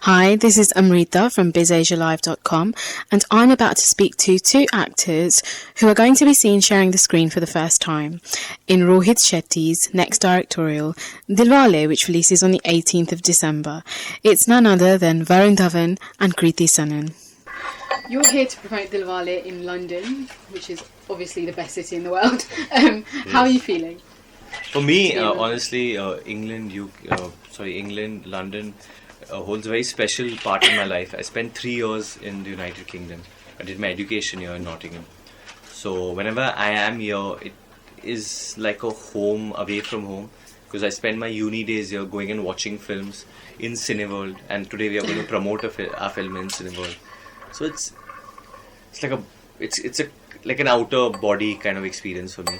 Hi, this is Amrita from BizAsiaLive.com, and I'm about to speak to two actors who are going to be seen sharing the screen for the first time in Rohit Shetty's next directorial, Dilwale, which releases on the 18th of December. It's none other than Varun Dhawan and Kriti Sanon. You're here to promote Dilwale in London, which is obviously the best city in the world. How are you feeling? For me, honestly, England, London holds a very special part in my life. I spent 3 years in the United Kingdom. I did my education here in Nottingham. So whenever I am here, it is like a home away from home, because I spend my uni days here going and watching films in Cineworld, and today we are going to promote our film in Cineworld. So it's like an outer body kind of experience for me.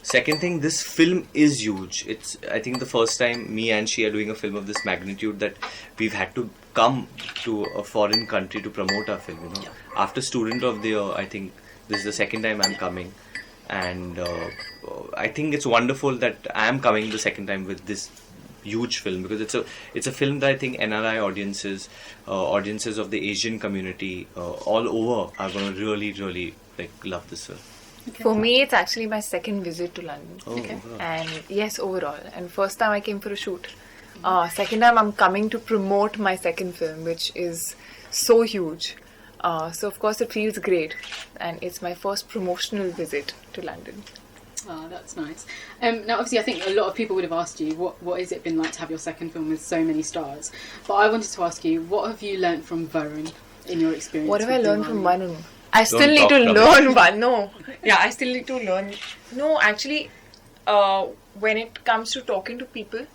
Second thing, this film is huge. It's, I think, the first time me and she are doing a film of this magnitude that we've had to come to a foreign country to promote our film. You know, after Student of the Year, I think this is the second time I'm coming, and I think it's wonderful that I am coming the second time with this huge film, because it's a film that I think NRI audiences of the Asian community all over are going to really like love this film. Okay. For me, it's actually my second visit to London. Okay. And yes, overall. And first time I came for a shoot. Second time I'm coming to promote my second film, which is so huge. So of course it feels great. And it's my first promotional visit to London. Oh, that's nice. Now, obviously, I think a lot of people would have asked you, what has it been like to have your second film with so many stars? But I wanted to ask you, what have you learnt from Varun in your experience? What have I learned from Varun? I still need to learn one. No. Yeah, I still need to learn. No, actually, when it comes to talking to people,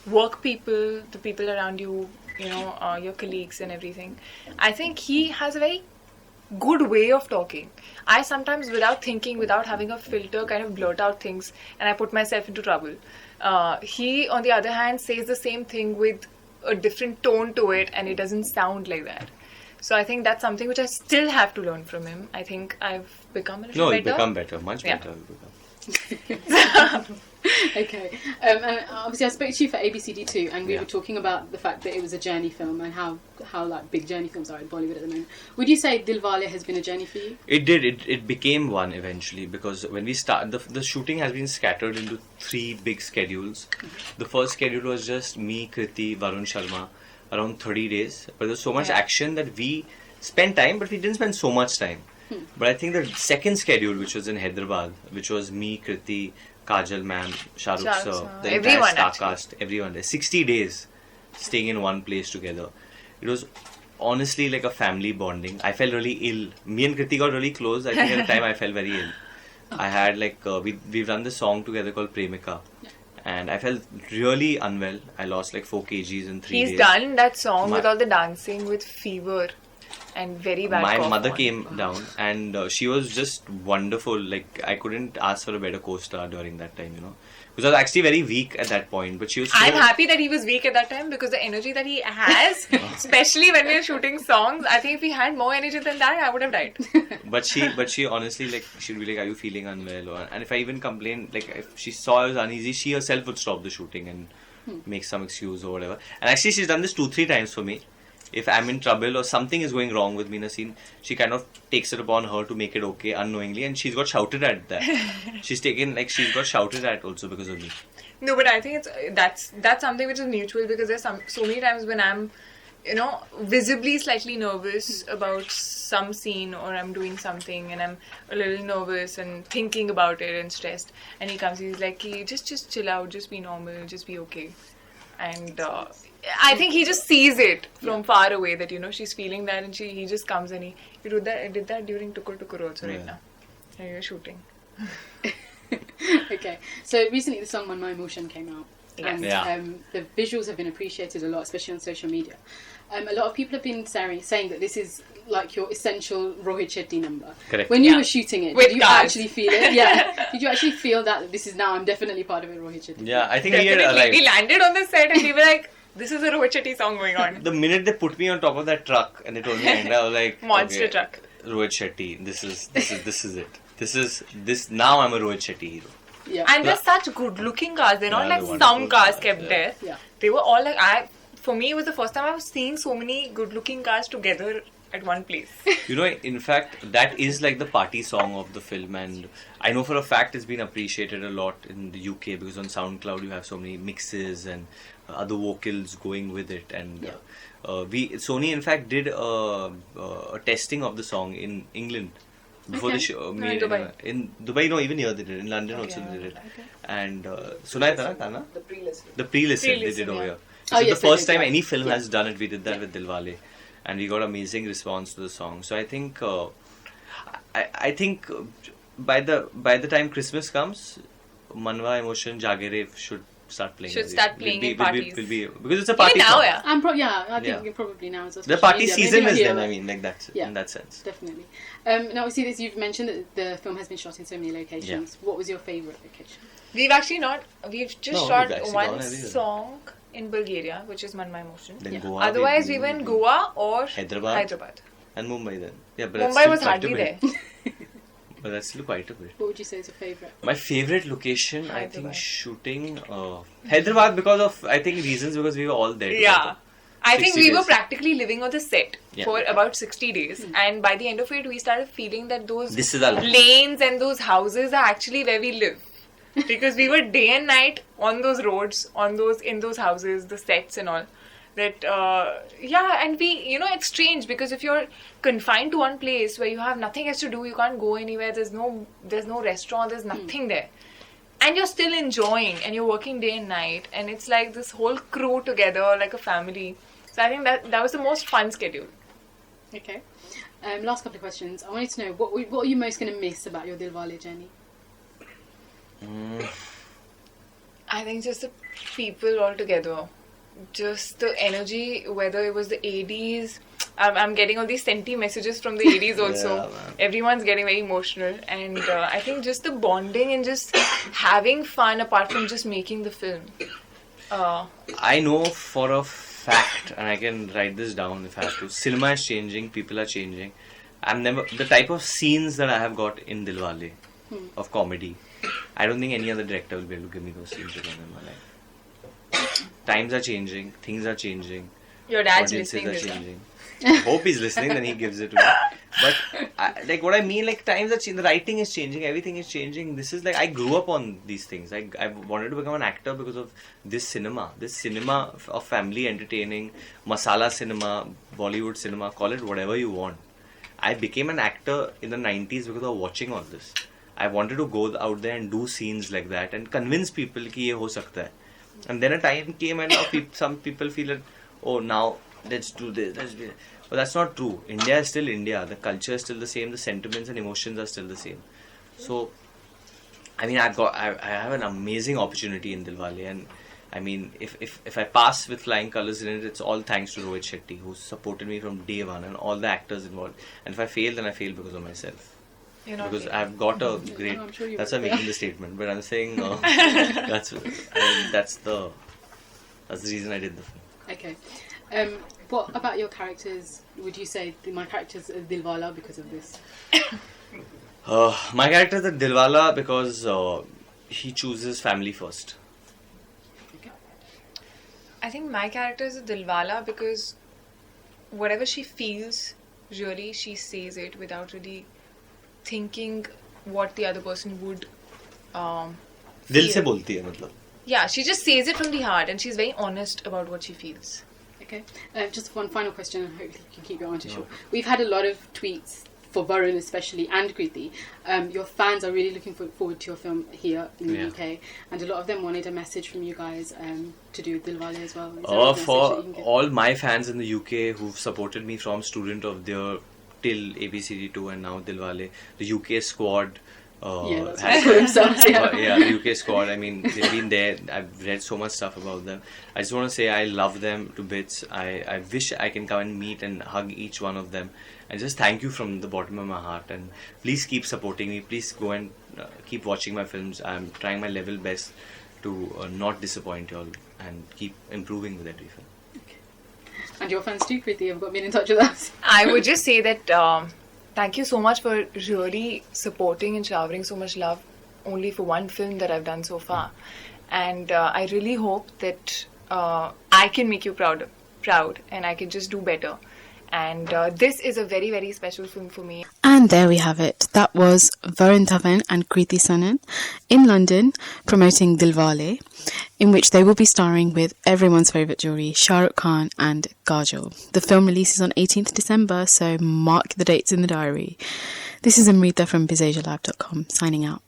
work people, the people around you, you know, your colleagues and everything, I think he has a very good way of talking. I sometimes, without thinking, without having a filter, kind of blurt out things, and I put myself into trouble. He, on the other hand, says the same thing with a different tone to it, and it doesn't sound like that. So I think that's something which I still have to learn from him. I think I've become a little better. No, you've become better. Much better. Okay. And obviously I spoke to you for ABCD2, and we were talking about the fact that it was a journey film and how like big journey films are in Bollywood at the moment. Would you say Dilwale has been a journey for you? It did. It became one eventually, because when we started, the shooting has been scattered into 3 big schedules. Mm-hmm. The first schedule was just me, Kriti, Varun Sharma, around 30 days. But there's so much action that we spent time, but we didn't spend so much time. But I think the second schedule, which was in Hyderabad, which was me, Kriti, Kajol ma'am, Shah Rukh sir, the entire star cast, everyone there. 60 days staying in one place together. It was honestly like a family bonding. I felt really ill. Me and Kriti got really close. I think at the time I felt very ill. I had like, we've done this song together called Premika. And I felt really unwell. I lost like 4 kgs in 3 days. He's done that song with all the dancing with fever and very bad My cough mother on. came down, and she was just wonderful. Like, I couldn't ask for a better co-star during that time, you know. Because I was actually very weak at that point, but she was I'm happy that he was weak at that time, because the energy that he has, especially when we're shooting songs, I think if he had more energy than that, I would have died. But she honestly, like, she'd be like, "Are you feeling unwell?" And if I even complained, like, if she saw I was uneasy, she herself would stop the shooting and make some excuse or whatever. And actually, she's done this 2-3 times for me. If I'm in trouble or something is going wrong with me in a scene, she kind of takes it upon her to make it okay unknowingly, and she's got shouted at that. She's got shouted at also because of me. No, but I think that's something which is mutual, because there's so many times when I'm, you know, visibly slightly nervous about some scene, or I'm doing something and I'm a little nervous and thinking about it and stressed, and he comes, he's like, hey, just chill out, just be normal, just be okay. And I think he just sees it from far away that, you know, she's feeling that, and he just comes and he did that during Tukur Tukur also right now. And you're shooting. Okay. So recently the song My Emotion came out. Yes. And the visuals have been appreciated a lot, especially on social media. A lot of people have been saying that this is like your essential Rohit Shetty number. Correct. When you were shooting it, With did you cars. actually feel it? Yeah. Did you actually feel that this is now, I'm definitely part of a Rohit Shetty? Yeah, I think Definitely. We landed on the set and we were like, this is a Rohit Shetty song going on. The minute they put me on top of that truck and they told me, and I was like, Monster truck. Rohit Shetty, this is it. Now I'm a Rohit Shetty hero. Yeah. And they're such good looking cars. They're not like they're some wonderful cars cars, kept there. Yeah. They were all like, for me, it was the first time I was seeing so many good-looking cars together at one place. You know, in fact, that is like the party song of the film, and I know for a fact it's been appreciated a lot in the UK because on SoundCloud you have so many mixes and other vocals going with it, and Sony in fact did a testing of the song in England before the show. No, in Dubai. In Dubai, no, even here they did. In London also they did. And Sunai Tanna? The pre-listen. The pre-listen they did over here. So yes, the first they did, time any film has done it, we did that with Dilwale, and we got amazing response to the song. So I think I think by the time Christmas comes, Manwa Emotion Jagere should start playing. Should start playing in parties. Because it's a party Even now, song. yeah. I think probably now as well. The party Maybe season not is here, then, but- I mean, like that, in that sense. Definitely. Now, obviously, you've mentioned that the film has been shot in so many locations. What was your favourite location? We've actually not. We've just No, shot we've actually one gone everywhere. song in Bulgaria, which is Manma Emotion. Then Yeah. Goa, Otherwise, we went Goa or Hyderabad. And Mumbai then. Yeah, but that's Mumbai still was quite a hardly bit. there. But that's still quite a bit. What would you say is your favourite? My favorite location, I think, Hyderabad. shooting Hyderabad because of, I think, reasons because we were all there. Yeah. together. I think 60 we were days. practically living on the set Yeah. for about 60 days. And by the end of it, we started feeling that those This is our life. lanes and those houses are actually where we live. Because we were day and night on those roads, in those houses, the sets and all. That, and it's strange because if you're confined to one place where you have nothing else to do, you can't go anywhere, there's no restaurant, there's nothing there. And you're still enjoying and you're working day and night and it's like this whole crew together, like a family. So I think that was the most fun schedule. Okay. Last couple of questions. I wanted to know, what are you most going to miss about your Dilwale journey? I think just the people all together. Just the energy, whether it was the ADs. I'm getting all these senti messages from the ADs also. Yeah, man. Everyone's getting very emotional. And I think just the bonding and just having fun apart from just making the film. I know for a fact, and I can write this down if I have to, cinema is changing, people are changing. The type of scenes that I have got in Dilwale of comedy, I don't think any other director will be able to give me those scenes again in my life. Times are changing, things are changing, Your dad's audiences listening are this. changing. I hope he's listening, then he gives it to me. But what I mean, like times are changing, the writing is changing, everything is changing. This is like, I grew up on these things. I wanted to become an actor because of this cinema of family entertaining, masala cinema, Bollywood cinema, call it whatever you want. I became an actor in the 90s because of watching all this. I wanted to go out there and do scenes like that and convince people that ye ho sakta hai. And then a time came and now some people feel that, oh, now let's do this, but that's not true. India is still India. The culture is still the same. The sentiments and emotions are still the same. So, I mean, I have an amazing opportunity in Dilwale, and I mean, if I pass with flying colours in it, it's all thanks to Rohit Shetty, who supported me from day one, and all the actors involved. And if I fail, then I fail because of myself. You're not Because failing. I've got a great. I'm sure you That's will. why I'm making the statement. But I'm saying that's the reason I did the film. Okay. What about your characters? Would you say my characters are Dilwala because of this? My character is Dilwala because he chooses family first. Okay. I think my character is a Dilwala because whatever she feels, really, she says it without really thinking what the other person would दिल से feel. बोलती है मतलब. Yeah, she just says it from the heart and she's very honest about what she feels. Okay. Just one final question, and hopefully you can keep your answer short. We've had a lot of tweets for Varun especially and Kriti. Your fans are really looking forward to your film here in the UK, and a lot of them wanted a message from you guys to do with Dilwale as well. Is there a message that For you can give? all my fans in the UK who've supported me from student of their till ABCD2 and now Dilwale, the UK squad. That's has- what they call themselves, yeah. The UK squad. I mean, they've been there. I've read so much stuff about them. I just want to say I love them to bits. I wish I can come and meet and hug each one of them. And just thank you from the bottom of my heart. And please keep supporting me. Please go and keep watching my films. I'm trying my level best to not disappoint you all and keep improving with every film. And your fans too, Kriti, have been in touch with us. I would just say that thank you so much for really supporting and showering so much love only for one film that I've done so far. And I really hope that I can make you proud proud and I can just do better. And this is a very, very special film for me. And there we have it. That was Varun Dhawan and Kriti Sanon in London promoting Dilwale, in which they will be starring with everyone's favourite jury, Shah Rukh Khan and Kajol. The film releases on 18th December, so mark the dates in the diary. This is Amrita from BizAsiaLive.com signing out.